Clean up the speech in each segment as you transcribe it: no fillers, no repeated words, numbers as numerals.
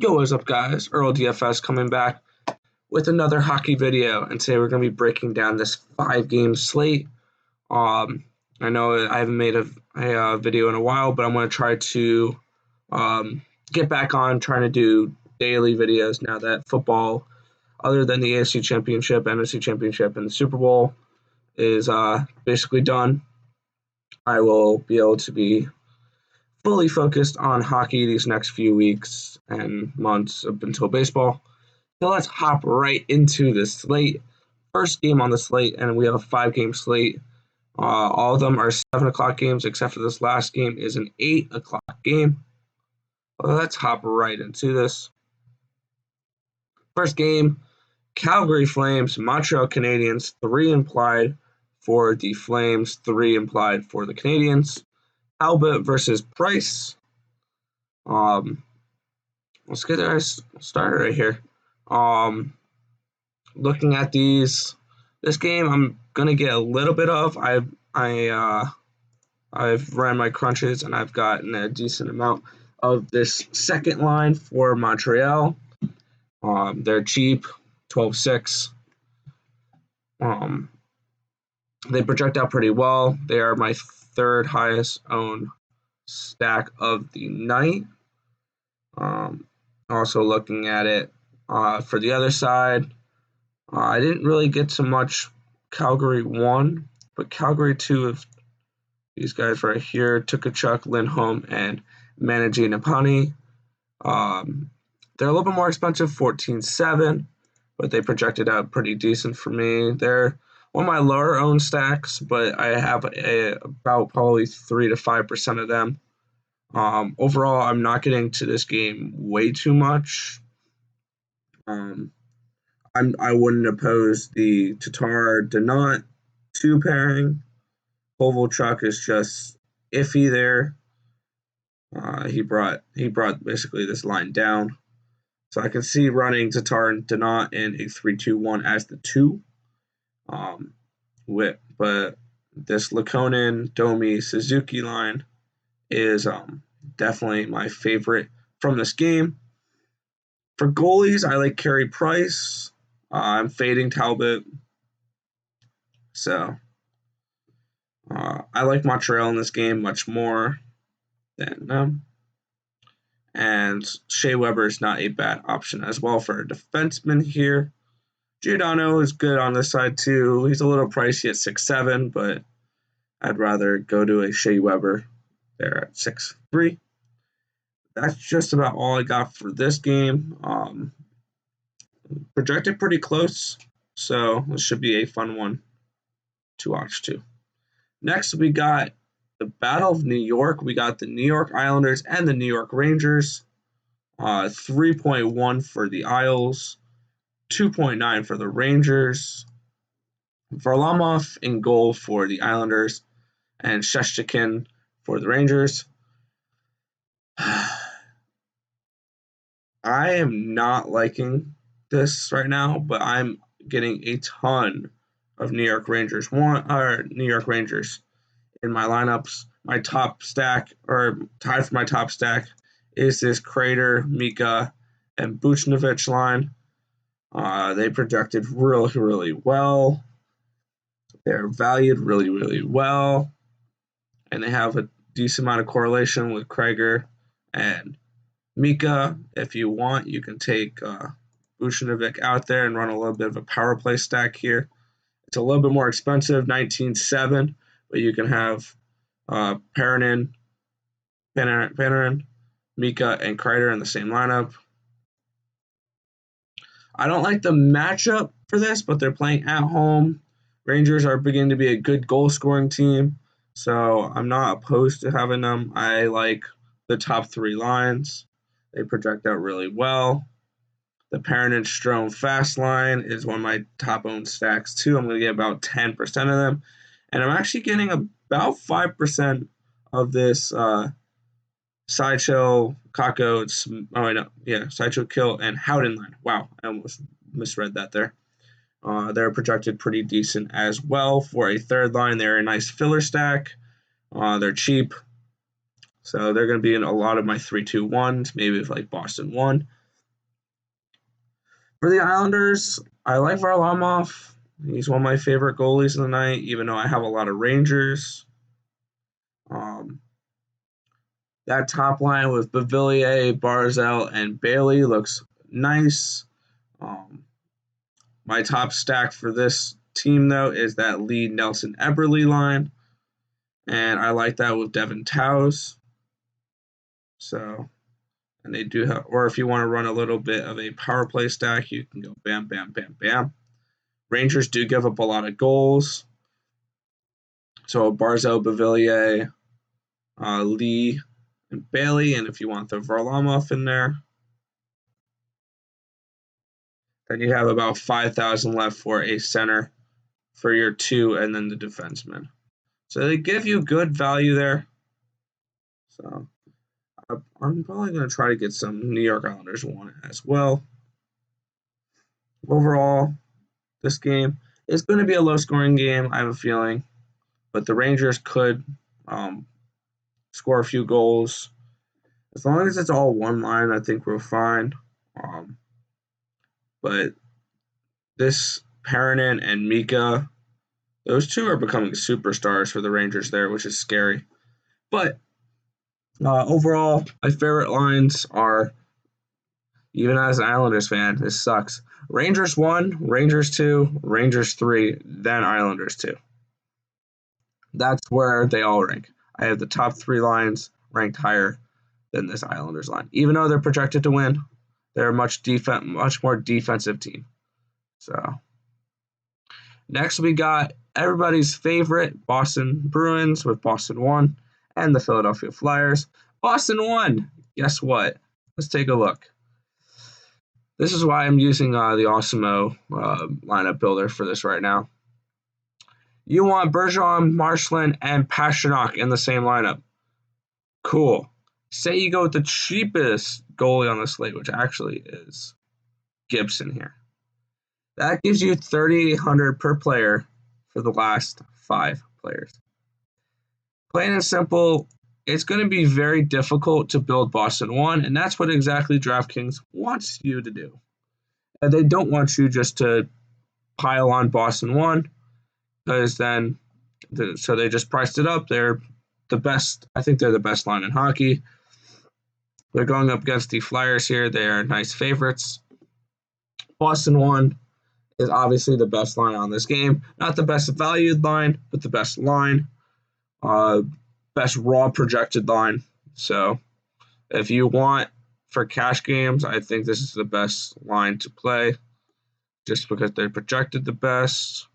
Yo, what's up, guys? Earl DFS coming back with another hockey video, and today we're going to be breaking down this 5-game slate. I know I haven't made a video in a while, but I'm going to try to get back on trying to do daily videos now that football, other than the AFC Championship, NFC Championship, and the Super Bowl, is basically done. I will be able to be fully focused on hockey these next few weeks and months up until baseball. So let's hop right into the slate. First game on the slate, and we have a 5-game slate. All of them are 7 o'clock games, except for this last game is an 8 o'clock game. Well, let's hop right into this. First game, Calgary Flames, Montreal Canadiens, 3 implied for the Flames, 3 implied for the Canadiens. Talbot versus Price. Let's get started right here. Looking at this game, I'm gonna get a little bit of. I've ran my crunches and I've gotten a decent amount of this second line for Montreal. They're cheap, 12-6. They project out pretty well. They are my third highest owned stack of the night. Also looking at it for the other side, I didn't really get to much Calgary 1, but Calgary 2 of these guys right here, Tukachuk, Lindholm, and Managi-Napani. They're a little bit more expensive, 14-7, but they projected out pretty decent for me. They're one of my lower owned stacks, but I have about probably 3 to 5% of them. Overall, I'm not getting to this game way too much. I wouldn't oppose the Tatar-Donat 2 pairing. Kovalchuk is just iffy there. He brought basically this line down. So I can see running Tatar and Donat in a 3-2-1 as the 2. But this Lakonen, Domi, Suzuki line is definitely my favorite from this game. For goalies, I like Carey Price. I'm fading Talbot. So I like Montreal in this game much more than them. And Shea Weber is not a bad option as well for a defenseman here. Giordano is good on this side too. He's a little pricey at 6'7", but I'd rather go to a Shea Weber there at 6'3". That's just about all I got for this game. Projected pretty close, so this should be a fun one to watch too. Next, we got the Battle of New York. We got the New York Islanders and the New York Rangers. 3.1 for the Isles, 2.9 for the Rangers. Varlamov in goal for the Islanders, and Shesterkin for the Rangers. I am not liking this right now, but I'm getting a ton of New York Rangers in my lineups. My top stack, or tied for my top stack, is this Kreider, Mika, and Buchnevich line. They projected really, really well. They're valued really, really well, and they have a decent amount of correlation with Kreider and Mika. If you want, you can take Buchnevich out there and run a little bit of a power play stack here. It's a little bit more expensive, 19.7, but you can have Panarin, Mika, and Kreider in the same lineup. I don't like the matchup for this, but they're playing at home. Rangers are beginning to be a good goal-scoring team, so I'm not opposed to having them. I like the top 3 lines. They project out really well. The Panarin Strome fast line is one of my top owned stacks too. I'm going to get about 10% of them. And I'm actually getting about 5% of this Sideshow, Sideshow Kill and Howden line. Wow, I almost misread that there. They're projected pretty decent as well for a third line. They're a nice filler stack. They're cheap. So they're going to be in a lot of my 3-2-1s, maybe with like Boston 1. For the Islanders, I like Varlamov. He's one of my favorite goalies of the night, even though I have a lot of Rangers. Um, that top line with Beauvillier, Barzal, and Bailey looks nice. My top stack for this team, though, is that Lee Nelson Eberle line, and I like that with Devin Towers. So, and they do have, or if you want to run a little bit of a power play stack, you can go bam, bam, bam, bam. Rangers do give up a lot of goals. So Barzal, Beauvillier, Lee, and Bailey, and if you want the Varlamov in there, then you have about 5,000 left for a center for your two, and then the defenseman. So they give you good value there. So I'm probably going to try to get some New York Islanders one as well. Overall, this game is going to be a low-scoring game, I have a feeling, but the Rangers could score a few goals. As long as it's all one line, I think we're fine. But this Paranen and Mika, those two are becoming superstars for the Rangers there, which is scary. But overall, my favorite lines are, even as an Islanders fan, this sucks. Rangers 1, Rangers 2, Rangers 3, then Islanders 2. That's where they all rank. I have the top 3 lines ranked higher than this Islanders line. Even though they're projected to win, they're a much more defensive team. So next we got everybody's favorite Boston Bruins with Boston 1 and the Philadelphia Flyers. Boston 1. Guess what? Let's take a look. This is why I'm using the Awesemo lineup builder for this right now. You want Bergeron, Marchand, and Pastrnak in the same lineup. Cool. Say you go with the cheapest goalie on the slate, which actually is Gibson here. That gives you $3,800 per player for the last 5 players. Plain and simple, it's going to be very difficult to build Boston 1, and that's what exactly Draftkings wants you to do. And they don't want you just to pile on Boston 1, because then, so they just priced it up. They're the best. I think they're the best line in hockey. They're going up against the Flyers here. They are nice favorites. Boston 1 is obviously the best line on this game. Not the best valued line, but the best line. Best raw projected line. So if you want for cash games, I think this is the best line to play just because they're projected the best.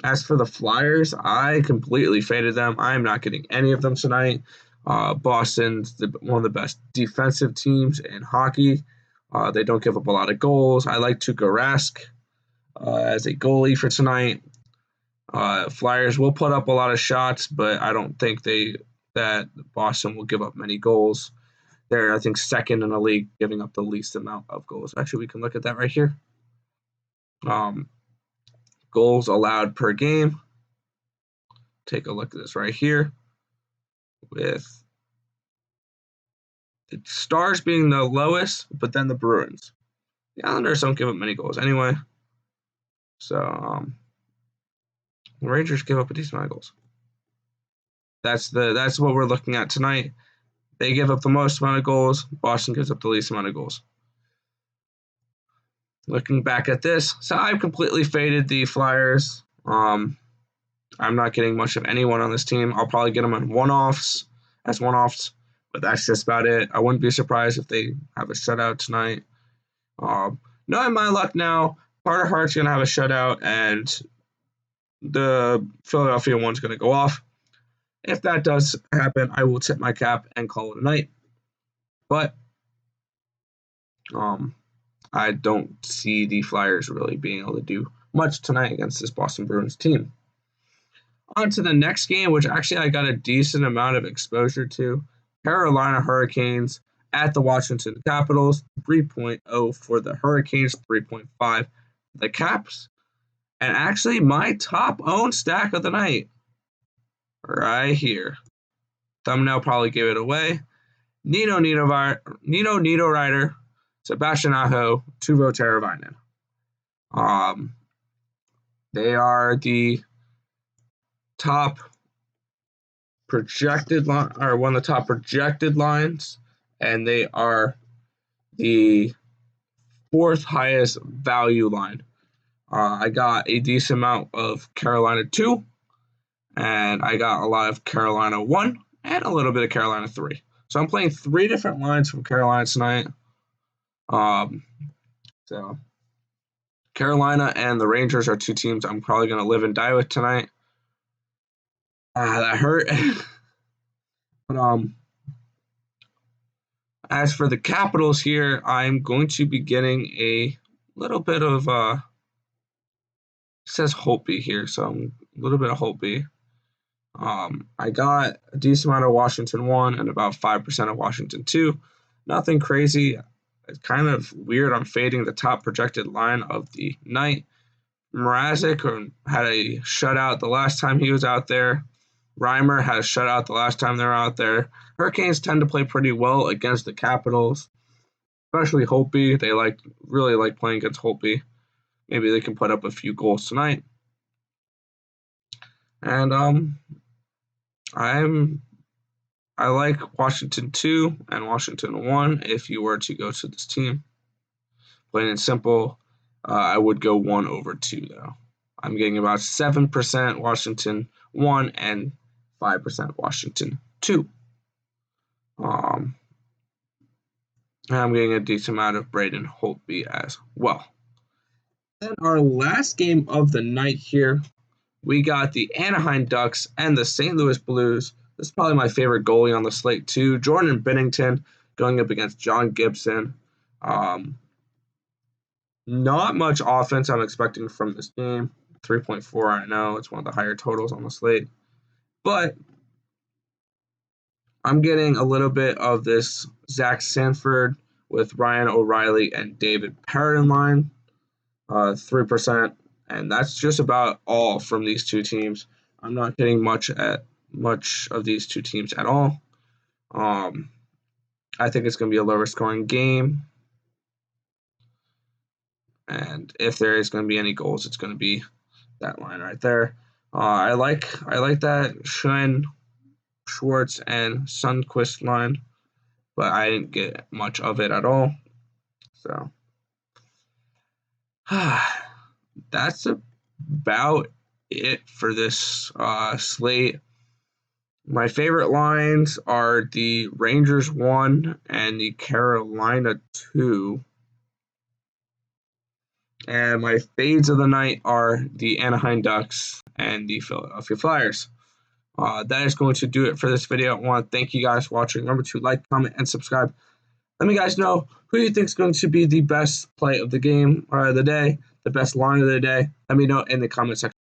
As for the Flyers, I completely faded them. I'm not getting any of them tonight. Boston's one of the best defensive teams in hockey. They don't give up a lot of goals. I like Tuukka Rask as a goalie for tonight. Flyers will put up a lot of shots, but I don't think that Boston will give up many goals. They're, I think, second in the league, giving up the least amount of goals. Actually, we can look at that right here. Goals allowed per game. Take a look at this right here, with the Stars being the lowest, but then the Bruins. The Islanders don't give up many goals anyway. So the Rangers give up a decent amount of goals. That's what we're looking at tonight. They give up the most amount of goals. Boston gives up the least amount of goals. Looking back at this, so I've completely faded the Flyers. I'm not getting much of anyone on this team. I'll probably get them on one-offs, but that's just about it. I wouldn't be surprised if they have a shutout tonight. Knowing my luck now, Carter Hart's going to have a shutout, and the Philadelphia one's going to go off. If that does happen, I will tip my cap and call it a night. But I don't see the Flyers really being able to do much tonight against this Boston Bruins team. On to the next game, which actually I got a decent amount of exposure to. Carolina Hurricanes at the Washington Capitals. 3.0 for the Hurricanes, 3.5 for the Caps. And actually my top owned stack of the night, right here. Thumbnail probably gave it away. Nino Niederreiter, Sebastian Aho, Teuvo Teravainen. They are the top projected line, or one of the top projected lines, and they are the fourth highest value line. I got a decent amount of Carolina 2, and I got a lot of Carolina 1, and a little bit of Carolina 3. So I'm playing 3 different lines from Carolina tonight. So Carolina and the Rangers are 2 teams I'm probably going to live and die with tonight. That hurt. But as for the Capitals here, I'm going to be getting a little bit of it says Holtby here, so I'm a little bit of Holtby. I got a decent amount of Washington 1 and about 5% of Washington 2. Nothing crazy. It's kind of weird. I'm fading the top projected line of the night. Mrazek had a shutout the last time he was out there. Reimer had a shutout the last time they were out there. Hurricanes tend to play pretty well against the Capitals, especially Holtby. They really like playing against Holtby. Maybe they can put up a few goals tonight. And I like Washington 2 and Washington 1 if you were to go to this team. Plain and simple, I would go 1 over 2 though. I'm getting about 7% Washington 1 and 5% Washington 2. And I'm getting a decent amount of Braden Holtby as well. Then our last game of the night here, we got the Anaheim Ducks and the St. Louis Blues. This is probably my favorite goalie on the slate too. Jordan Binnington going up against John Gibson. Not much offense I'm expecting from this game. 3.4, I know. It's one of the higher totals on the slate. But I'm getting a little bit of this Zach Sanford with Ryan O'Reilly and David Perrin line. 3%. And that's just about all from these 2 teams. I'm not getting much of these 2 teams at all. I think it's going to be a lower scoring game. And if there is going to be any goals, it's going to be that line right there. I like that Schoen, Schwartz, and Sundqvist line, but I didn't get much of it at all. So that's about it for this slate. My favorite lines are the Rangers 1 and the Carolina 2. And my fades of the night are the Anaheim Ducks and the Philadelphia Flyers. That is going to do it for this video. I want to thank you guys for watching. Remember to like, comment, and subscribe. Let me guys know who you think is going to be the best play of the game or the day, the best line of the day. Let me know in the comment section.